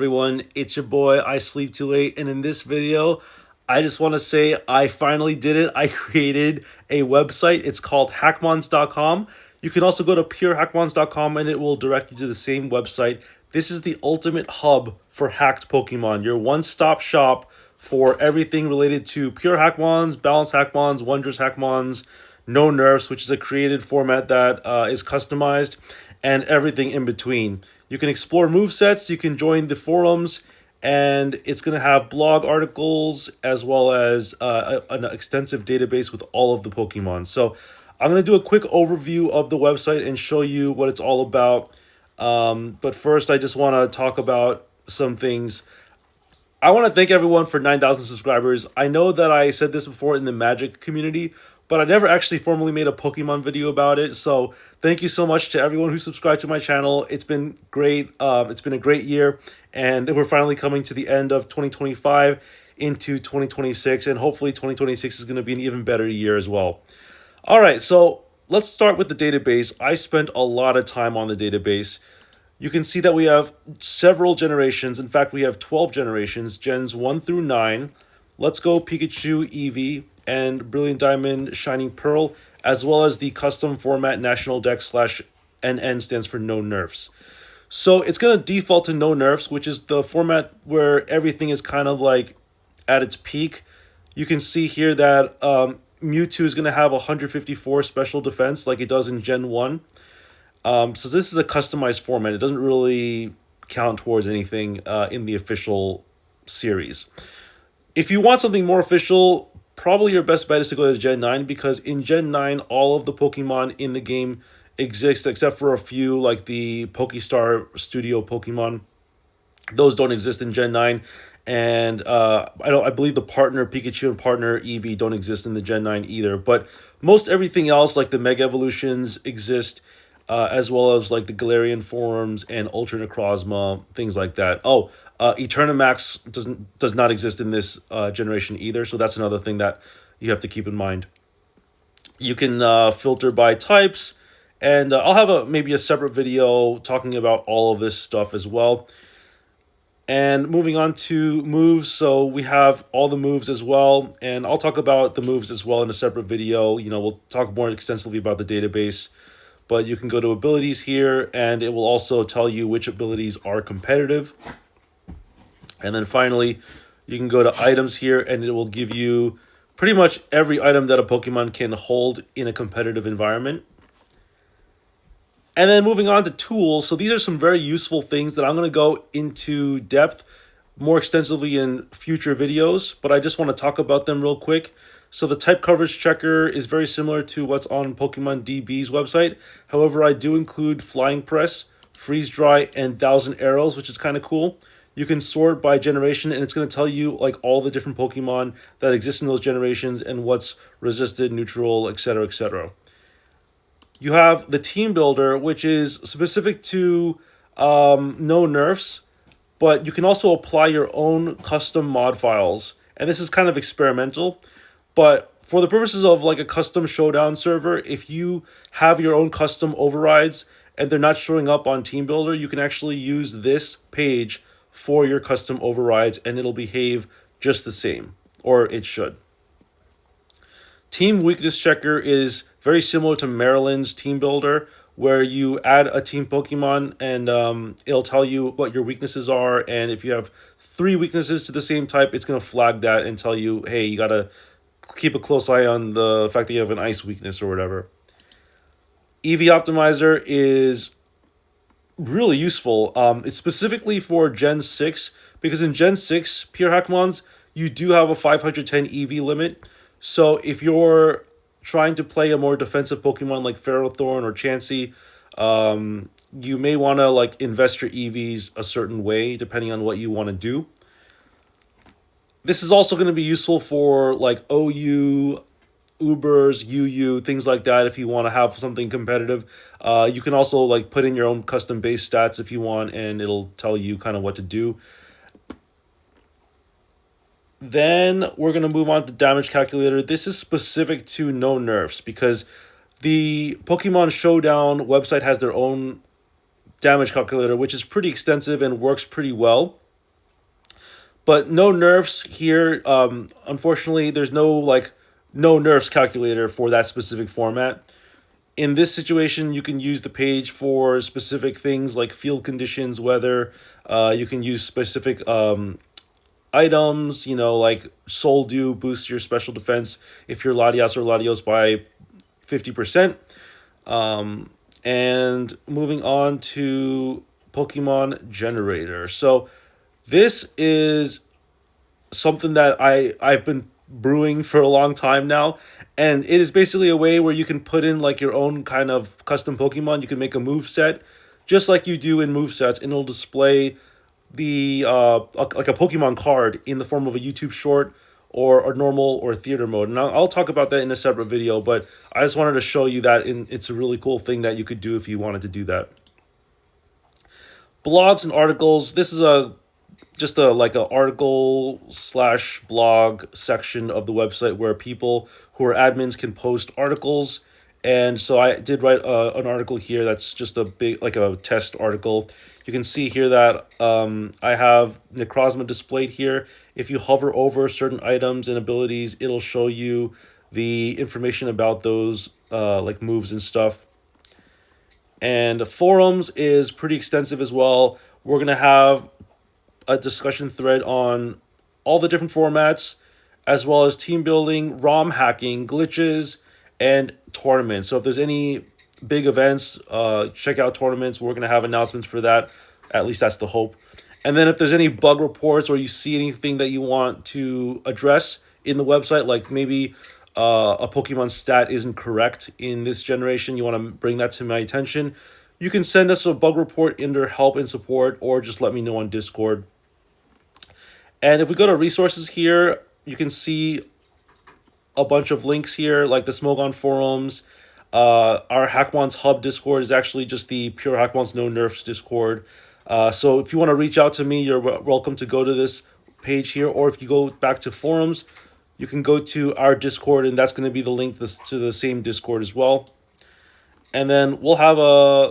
Everyone, it's your boy I Sleep Too Late, and in this video I just want to say I finally did it. I created a website. It's called hackmons.com. You can also go to purehackmons.com and it will direct you to the same website. This is the ultimate hub for hacked Pokemon, your one-stop shop for everything related to pure hackmons, balanced hackmons, wondrous hackmons, no nerfs, which is a created format that is customized, and everything in between. You can explore movesets, you can join the forums, and it's going to have blog articles as well as an extensive database with all of the Pokemon. So I'm going to do a quick overview of the website and show you what it's all about. But first, I just want to talk about some things. I want to thank everyone for 9,000 subscribers. I know that I said this before in the Magic community, but I never actually formally made a Pokemon video about it. So thank you so much to everyone who subscribed to my channel. It's been great. It's been a great year, and we're finally coming to the end of 2025 into 2026, and hopefully 2026 is going to be an even better year as well. All right, so let's start with the database. I spent a lot of time on the database. You can see that we have several generations. In fact, we have 12 generations, gens 1 through 9. Let's Go Pikachu Eevee and Brilliant Diamond Shining Pearl, as well as the custom format National Dex / NN stands for no nerfs. So it's going to default to no nerfs, which is the format where everything is kind of like at its peak. You can see here that Mewtwo is going to have 154 special defense like it does in Gen 1. So this is a customized format. It doesn't really count towards anything in the official series. If you want something more official, probably your best bet is to go to Gen 9, because in Gen 9, all of the Pokemon in the game exist except for a few, like the Pokestar Studio Pokemon. Those don't exist in Gen 9. And I believe the partner Pikachu and partner Eevee don't exist in the Gen 9 either. But most everything else, like the Mega Evolutions, exist. As well as like the Galarian forms and Ultra Necrozma, things like that. Oh, Eternamax does not exist in this generation either, so that's another thing that you have to keep in mind. You can filter by types, and I'll have maybe a separate video talking about all of this stuff as well. And moving on to moves, so we have all the moves as well, and I'll talk about the moves as well in a separate video. We'll talk more extensively about the database. But you can go to abilities here, and it will also tell you which abilities are competitive. And then finally, you can go to items here, and it will give you pretty much every item that a Pokemon can hold in a competitive environment. And then moving on to tools. So these are some very useful things that I'm going to go into depth more extensively in future videos, but I just want to talk about them real quick. So the type coverage checker is very similar to what's on Pokemon DB's website. However, I do include Flying Press, Freeze Dry, and 1,000 Arrows, which is kind of cool. You can sort by generation, and it's going to tell you like all the different Pokemon that exist in those generations and what's resisted, neutral, etc., etc. You have the Team Builder, which is specific to no nerfs, but you can also apply your own custom mod files. And this is kind of experimental. But for the purposes of like a custom showdown server, if you have your own custom overrides and they're not showing up on Team Builder, you can actually use this page for your custom overrides and it'll behave just the same, or it should. Team Weakness Checker is very similar to Maryland's Team Builder, where you add a team Pokemon and it'll tell you what your weaknesses are. And if you have 3 weaknesses to the same type, it's going to flag that and tell you, hey, you got to keep a close eye on the fact that you have an ice weakness or whatever. EV Optimizer is really useful. It's specifically for Gen 6, because in Gen 6 Pure Hackmons, you do have a 510 EV limit. So if you're trying to play a more defensive Pokemon like Ferrothorn or Chansey, you may want to like invest your EVs a certain way depending on what you want to do. This is also going to be useful for like OU, Ubers, UU, things like that. If you want to have something competitive, you can also like put in your own custom base stats if you want, and it'll tell you kind of what to do. Then we're going to move on to damage calculator. This is specific to no nerfs because the Pokemon Showdown website has their own damage calculator, which is pretty extensive and works pretty well. but no nerfs here. Unfortunately, there's no nerfs calculator for that specific format. In this situation, you can use the page for specific things like field conditions, weather. You can use specific items, like Soul Do boosts your special defense if you're Latias or Latios by 50%. And moving on to Pokemon Generator. So this is something that I've been brewing for a long time now, and it is basically a way where you can put in like your own kind of custom Pokemon. You can make a move set, just like you do in move sets, and it'll display like a Pokemon card in the form of a YouTube short or a normal or theater mode. And I'll talk about that in a separate video, but I just wanted to show you that it's a really cool thing that you could do if you wanted to do that. Blogs and articles. This is a just a like a article slash blog section of the website where people who are admins can post articles. And so I did write an article here that's just a big like a test article. You can see here that I have Necrozma displayed here. If you hover over certain items and abilities, it'll show you the information about those like moves and stuff. And forums is pretty extensive as well. We're going to have a discussion thread on all the different formats, as well as team building, ROM hacking, glitches, and tournaments. So if there's any big events, check out tournaments. We're going to have announcements for that. At least that's the hope. And then if there's any bug reports or you see anything that you want to address in the website, like maybe a Pokemon stat isn't correct in this generation, you want to bring that to my attention, you can send us a bug report under help and support, or just let me know on Discord. And if we go to resources here, you can see a bunch of links here, like the Smogon forums. Our Hackmons Hub Discord is actually just the pure Hackmons No Nerfs Discord. So if you want to reach out to me, you're welcome to go to this page here. Or if you go back to forums, you can go to our Discord, and that's going to be the link to the same Discord as well. And then we'll have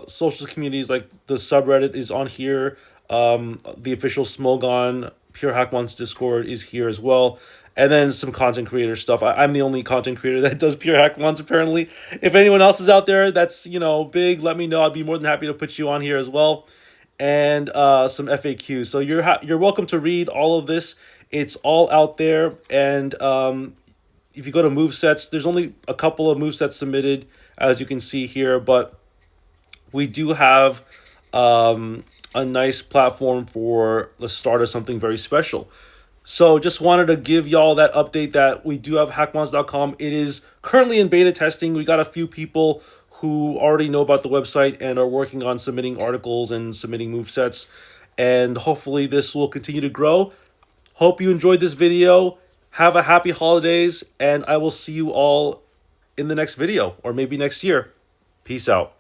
social communities, like the subreddit is on here. The official Smogon Pure Hackmons Discord is here as well. And then some content creator stuff. I'm the only content creator that does Pure Hackmons, apparently. If anyone else is out there that's, big, let me know. I'd be more than happy to put you on here as well. And some FAQs. So you're welcome to read all of this. It's all out there. And if you go to movesets, there's only a couple of movesets submitted, as you can see here. But we do have a nice platform for the start of something very special. So just wanted to give y'all that update that we do have hackmons.com. It is currently in beta testing. We got a few people who already know about the website and are working on submitting articles and submitting movesets. And hopefully this will continue to grow. Hope you enjoyed this video. Have a happy holidays, and I will see you all in the next video, or maybe next year. Peace out.